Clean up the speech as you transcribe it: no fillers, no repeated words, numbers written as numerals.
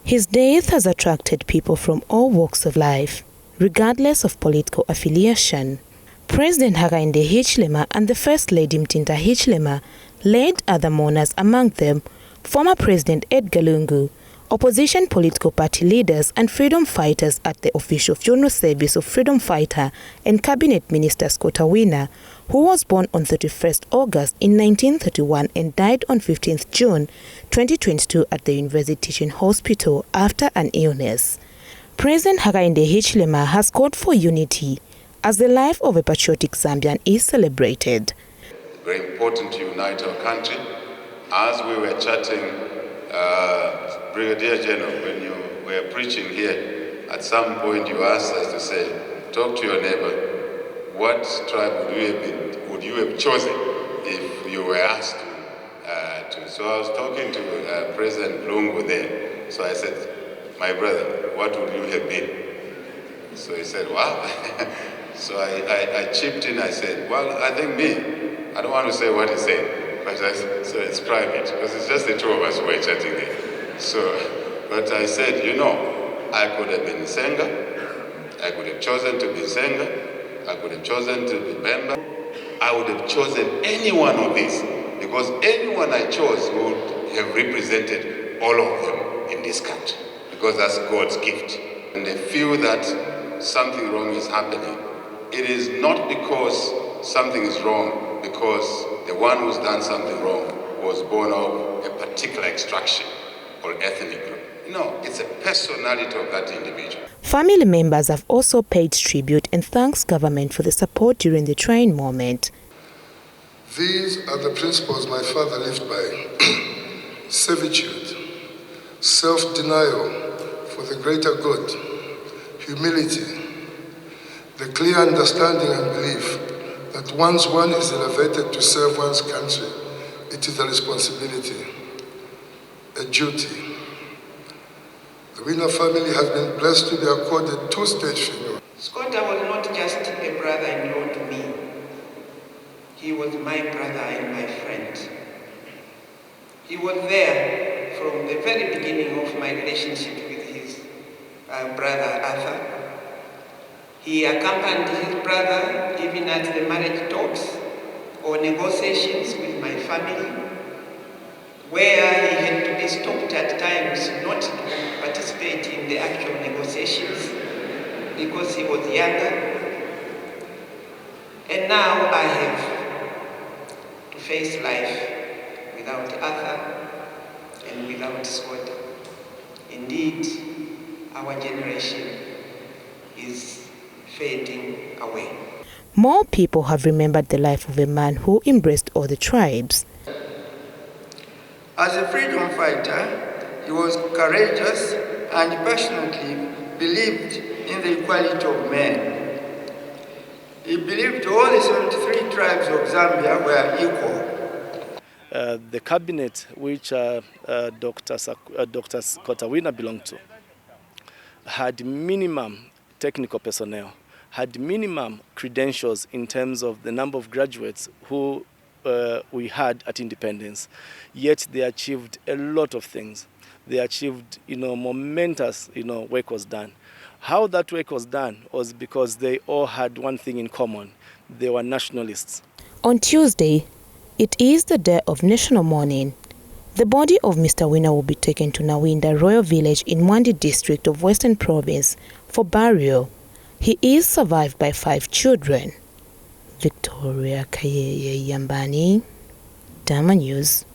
His death has attracted people from all walks of life, regardless of political affiliation. President Hakainde Hichilema and the First Lady Mtinta Hichilema led other mourners, among them former President Edgar Lungu, opposition political party leaders and freedom fighters at the official funeral service of freedom fighter and cabinet minister Sikota Wina'S, who was born on 31st August in 1931 and died on 15th June 2022 at the University Teaching Hospital after an illness. President Hakainde Hichilema has called for unity as the life of a patriotic Zambian is celebrated. Very important to unite our country. As we were chatting, Brigadier General, when you were preaching here, at some point you asked us to say, talk to your neighbor. What tribe would you have chosen if you were asked to? So I was talking to President Lungu there. So I said, my brother, what would you have been? So he said, wow. So I chipped in, I said, well, I think me. I don't want to say what he said, but so it's private, because it's just the two of us who were chatting there. But I said, you know, I could have been Senga, I could have chosen to be Senga, I could have chosen to be Bemba, I would have chosen any one of these, because anyone I chose would have represented all of them in this country, because that's God's gift. And they feel that something wrong is happening. It is not because something is wrong, because the one who's done something wrong was born of a particular extraction or ethnic group. No, it's a personality of that individual. Family members have also paid tribute and thanks government for the support during the trying moment. These are the principles my father lived by. Servitude, self-denial for the greater good, humility, the clear understanding and belief that once one is elevated to serve one's country, it is a responsibility, a duty. The Wina'S family has been blessed to be accorded two-stage funeral. Sikota was not just a brother-in-law to me. He was my brother and my friend. He was there from the very beginning of my relationship with his brother Arthur. He accompanied his brother even at the marriage talks or negotiations with my family, where he had to be stopped at times not to participate in the actual negotiations because he was younger. And now I have to face life without Arthur and without Sikota. Indeed, our generation is fading away. More people have remembered the life of a man who embraced all the tribes. As a freedom fighter, he was courageous and passionately believed in the equality of men. He believed all the 73 tribes of Zambia were equal. The cabinet which Dr. Sikota Wina'S belonged to had minimum technical personnel, had minimum credentials in terms of the number of graduates who we had at independence. Yet they achieved a lot of things. They achieved, momentous, work was done. How that work was done was because they all had one thing in common. They were nationalists. On Tuesday, it is the day of national mourning. The body of Mr. Wina'S will be taken to Nawinda Royal Village in Mwandi district of Western Province for burial. He is survived by 5 children. Victoria Kayeye Yambani, Dama News.